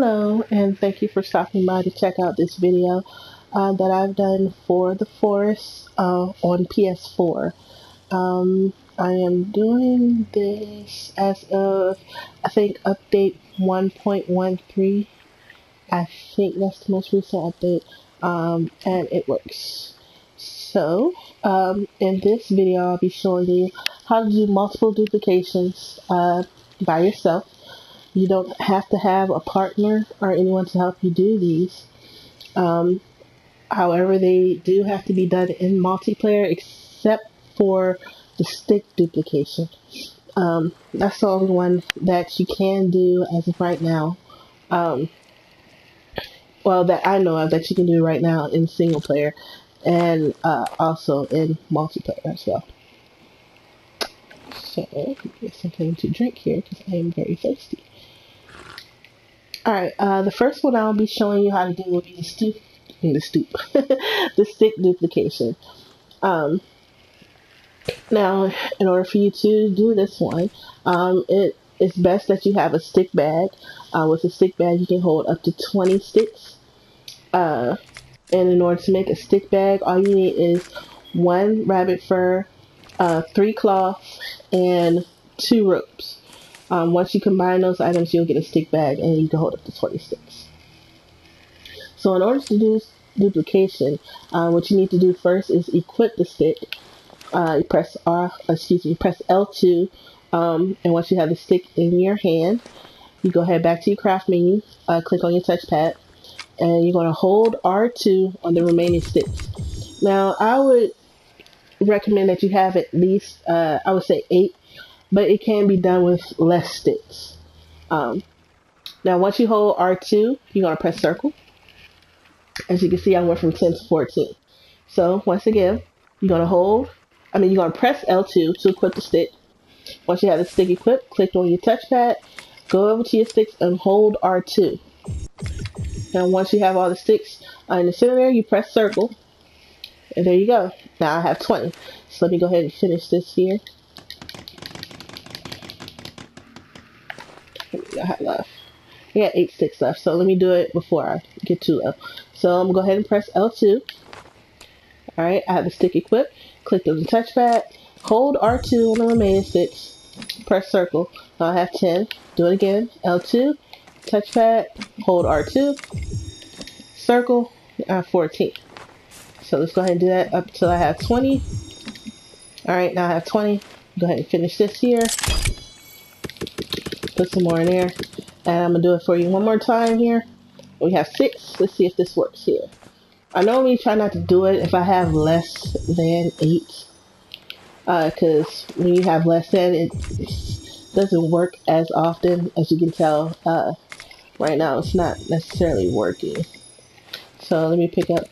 Hello, and thank you for stopping by to check out this video that I've done for the forest on PS4. I am doing this as of, I think, update 1.13. I think that's the most recent update, and it works. So, in this video, I'll be showing you how to do multiple duplications by yourself. You don't have to have a partner or anyone to help you do these. However, they do have to be done in multiplayer except for the stick duplication. That's the only one that you can do as of right now. Well, that I know of that you can do right now in single player and also in multiplayer as well. So, get something to drink here because I am very thirsty. Alright, the first one I'll be showing you how to do will be the stick duplication. Now, in order for you to do this one, it is best that you have a stick bag. With a stick bag, you can hold up to 20 sticks. And in order to make a stick bag, all you need is 1 rabbit fur, 3 cloths, and 2 ropes. Once you combine those items, you'll get a stick bag and you can hold up to 20 sticks. So in order to do duplication, what you need to do first is equip the stick. You press L2, and once you have the stick in your hand, you go ahead back to your craft menu, click on your touchpad, and you're going to hold R2 on the remaining sticks. Now, I would recommend that you have at least, I would say 8, but it can be done with less sticks. Now, once you hold R2, you're going to press circle. As you can see, I went from 10 to 14. So, once again, you're going to press L2 to equip the stick. Once you have the stick equipped, click on your touchpad, go over to your sticks and hold R2. Now, once you have all the sticks in the center there, you press circle. And there you go. Now I have 20. So let me go ahead and finish this here. I have left. I got 8 sticks left, so let me do it before I get too low. So I'm gonna go ahead and press L2. Alright, I have the stick equipped. Click on the touchpad, hold R2 on the remaining sticks, press circle. Now I have 10. Do it again. L2, touchpad, hold R2, circle, I have 14. So let's go ahead and do that up until I have 20. Alright, now I have 20. Go ahead and finish this here. Put some more in there. And I'm going to do it for you one more time here. We have 6. Let's see if this works here. I normally try not to do it if I have less than 8. Because when you have less than, it doesn't work as often. As you can tell, right now it's not necessarily working. So let me pick up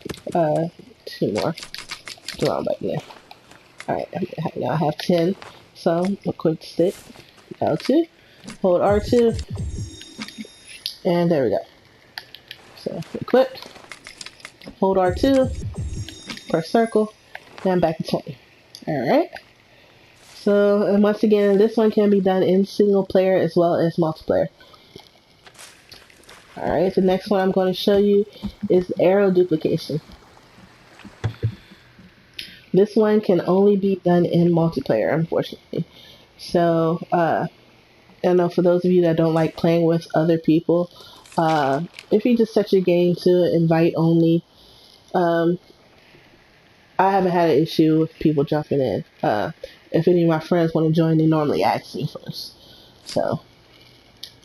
2 more. Wrong button there. Alright, now I have 10. So, a quick stick. L2. Hold R2. And there we go. So, equipped. Hold R2. Press circle. And I'm back to 20. Alright. So, and once again, this one can be done in single player as well as multiplayer. Alright, the next one I'm going to show you is arrow duplication. This one can only be done in multiplayer, unfortunately. So, I know for those of you that don't like playing with other people, if you just set your game to invite only, I haven't had an issue with people jumping in. If any of my friends want to join, they normally ask me first. So,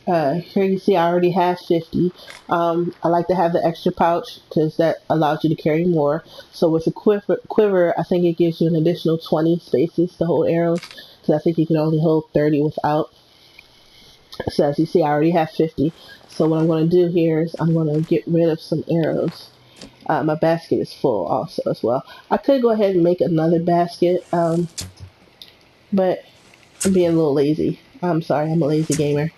here you see I already have 50. I like to have the extra pouch because that allows you to carry more. So with the quiver, I think it gives you an additional 20 spaces to hold arrows because I think you can only hold 30 without. So as you see, I already have 50. So what I'm going to do here is I'm going to get rid of some arrows. My basket is full also as well. I could go ahead and make another basket, but I'm being a little lazy. I'm sorry, I'm a lazy gamer.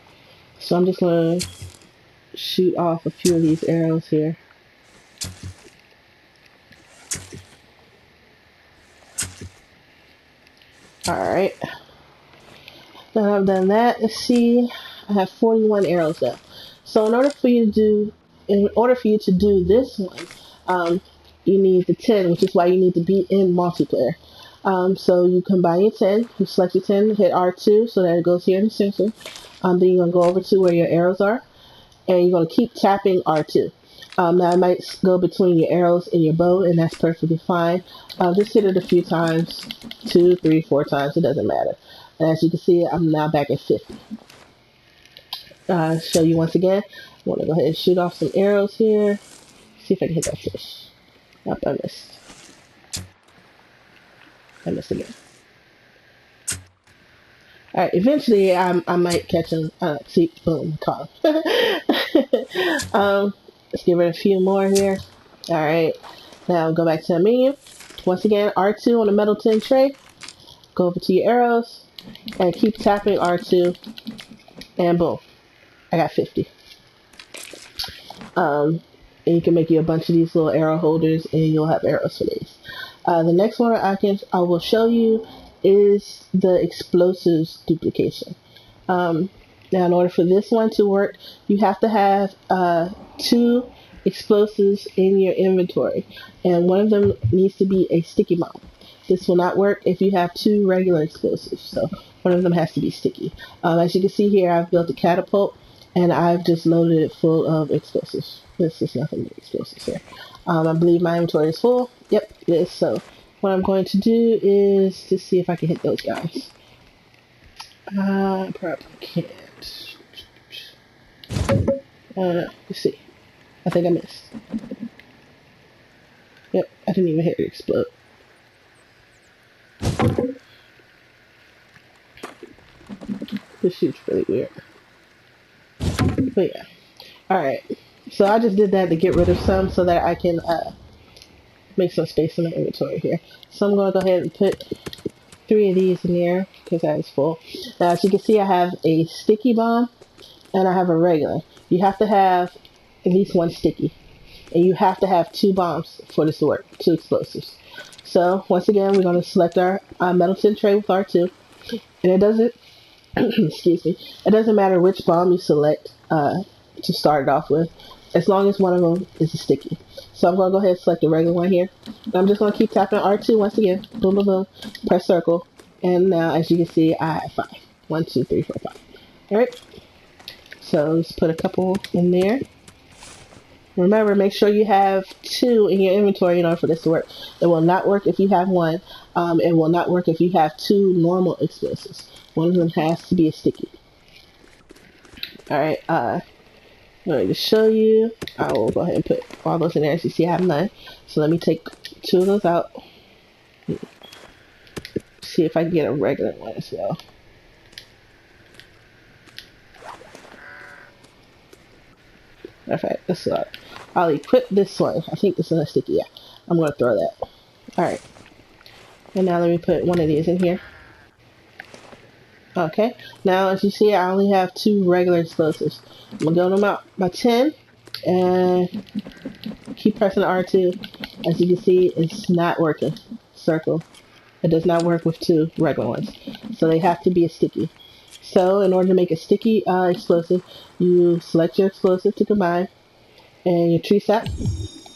So I'm just going to shoot off a few of these arrows here. Alright. Now I've done that. Let's see. I have 41 arrows left. So in order for you to do this one, um, you need the 10, which is why you need to be in multiplayer. So you combine your 10, you select your 10, hit R2 so that it goes here in the center. Then you're going to go over to where your arrows are, and you're going to keep tapping R2. Now it might go between your arrows and your bow, and that's perfectly fine. Just hit it a few times, 2, 3, 4 times, it doesn't matter. And as you can see, I'm now back at 50. Show you once again. I want to go ahead and shoot off some arrows here. See if I can hit that fish. Nope, I missed. I missed again. Alright, eventually I might catch him. See, boom, caught him. Let's give it a few more here. Alright, now go back to the menu. Once again, R2 on the metal tin tray. Go over to your arrows and keep tapping R2, and boom, I got 50. And you can make you a bunch of these little arrow holders, and you'll have arrows for these. The next one I will show you is the explosives duplication. Now, in order for this one to work, you have to have 2 explosives in your inventory, and one of them needs to be a sticky bomb. This will not work if you have 2 regular explosives, so one of them has to be sticky. As you can see here, I've built a catapult, and I've just loaded it full of explosives. This is nothing but explosives here. I believe my inventory is full. Yep, it is. So what I'm going to do is to see if I can hit those guys. Probably can't. Let's see. I think I missed. Yep, I didn't even hear it explode. This shoots really weird. But yeah. Alright. So I just did that to get rid of some so that I can make some space in my inventory here. So I'm going to go ahead and put 3 of these in there because that is full. Now, as you can see, I have a sticky bomb and I have a regular. You have to have at least 1 sticky, and you have to have 2 bombs for this to work, 2 explosives. So once again, we're going to select our metal tin tray with R2, and it doesn't excuse me, it doesn't matter which bomb you select to start it off with, as long as one of them is a sticky. So I'm going to go ahead and select the regular one here. And I'm just going to keep tapping R2 once again. Boom, boom, boom. Press circle. And now, as you can see, I have 5. 1, 2, 3, 4, 5. Alright. So let's put a couple in there. Remember, make sure you have 2 in your inventory in order for this to work. It will not work if you have 1. It will not work if you have 2 normal explosives. One of them has to be a sticky. Alright, to show you, I will go ahead and put all those in there. As you see, I have none. So let me take 2 of those out. See if I can get a regular one as well. Perfect. This I'll equip this one. I think this is a sticky. Yeah, I'm going to throw that. Alright. And now let me put one of these in here. Okay. Now, as you see, I only have 2 regular explosives. I'm going to go them out by 10. And keep pressing R2. As you can see, it's not working. Circle. It does not work with 2 regular ones. So they have to be a sticky. So in order to make a sticky explosive, you select your explosive to combine, and your tree sap,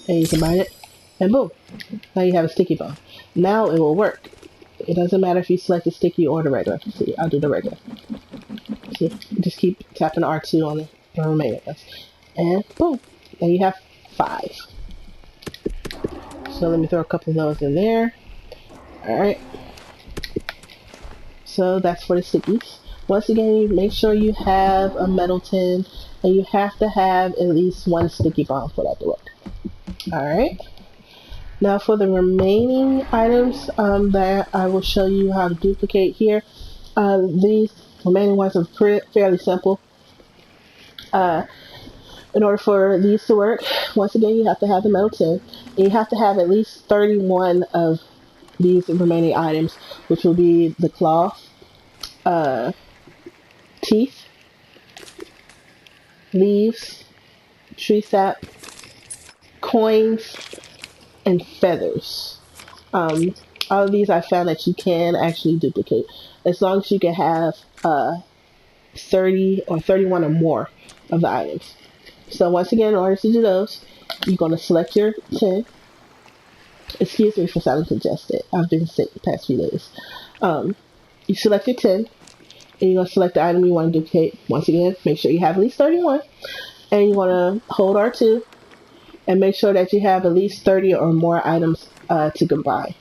and you combine it, and boom, now you have a sticky bomb. Now it will work. It doesn't matter if you select the sticky or the regular. See, I'll do the regular. See, just keep tapping R2 on the remaining ones, and boom, now you have 5. So let me throw a couple of those in there. Alright. So that's for the stickies. Once again, make sure you have a metal tin, and you have to have at least 1 sticky bomb for that to work. Alright. Now for the remaining items that I will show you how to duplicate here. These remaining ones are fairly simple. In order for these to work, once again, you have to have the metal tin, and you have to have at least 31 of these remaining items, which will be the cloth, teeth, leaves, tree sap, coins, and feathers. All of these I found that you can actually duplicate as long as you can have 30 or 31 or more of the items. So once again, in order to do those, you're going to select your 10. Excuse me for sounding congested. I've been sick the past few days. You select your 10, and you're going to select the item you want to duplicate. Once again, make sure you have at least 31. And you want to hold R2 and make sure that you have at least 30 or more items to combine.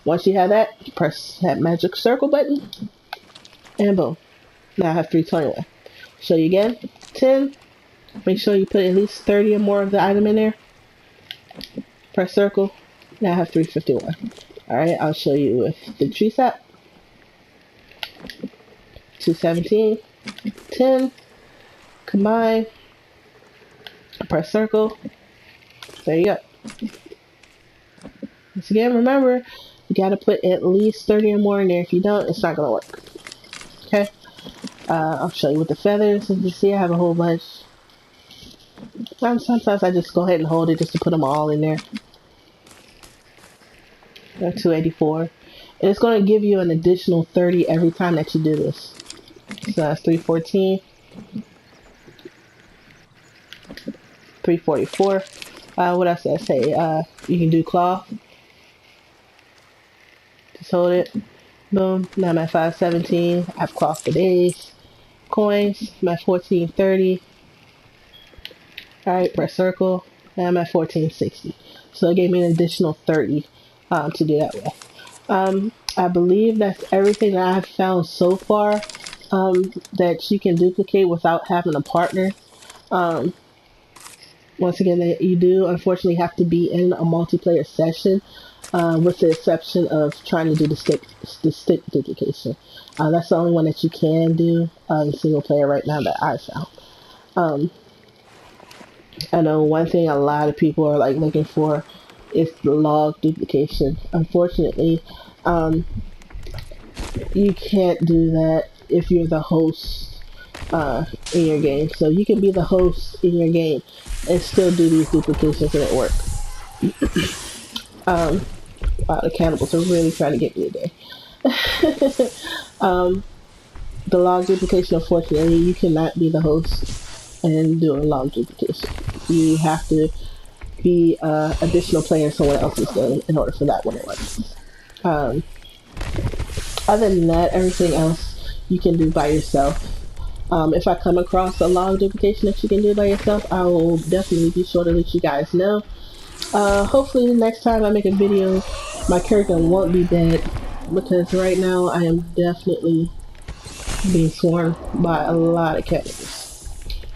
Once you have that, press that magic circle button, and boom. Now I have 321. Show you again. 10. Make sure you put at least 30 or more of the item in there. Press circle. Now I have 351. Alright, I'll show you with the tree sap. 217. 10. Combine. Press circle. There you go. Once again, remember, you gotta put at least 30 or more in there. If you don't, it's not gonna work. Okay? I'll show you with the feathers. As you see, I have a whole bunch. Sometimes I just go ahead and hold it just to put them all in there. 284. And it's going to give you an additional 30 every time that you do this. So that's 314. 344. What else did I say? You can do claw. Just hold it. Boom. Now I'm at 517. I have claw for days. Coins. I'm at 1430. Alright, press circle. Now I'm at 1460. So it gave me an additional 30 to do that with. I believe that's everything that I've found so far that you can duplicate without having a partner. Once again, you do unfortunately have to be in a multiplayer session, with the exception of trying to do the stick duplication. That's the only one that you can do in single player right now that I found. I know one thing a lot of people are like looking for is the log duplication. Unfortunately, you can't do that if you're the host in your game. So you can be the host in your game and still do these duplications and it work. Wow, the cannibals are really trying to get me today. The log duplication, unfortunately, you cannot be the host and do a log duplication. You have to be additional player in someone else's game in order for that one to work. Other than that, everything else you can do by yourself. If I come across a log duplication that you can do by yourself, I will definitely be sure to let you guys know. Hopefully the next time I make a video, my character won't be dead, because right now I am definitely being swarmed by a lot of cannibals.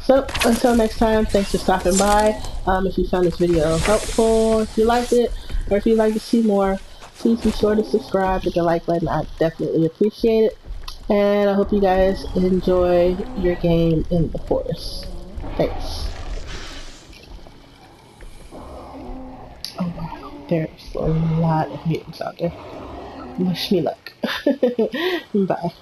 So, until next time, thanks for stopping by. If you found this video helpful, if you liked it, or if you'd like to see more, please be sure to subscribe, hit the like button. I definitely appreciate it. And I hope you guys enjoy your game in the forest. Thanks. Oh wow, there's a lot of mutants out there. Wish me luck. Bye.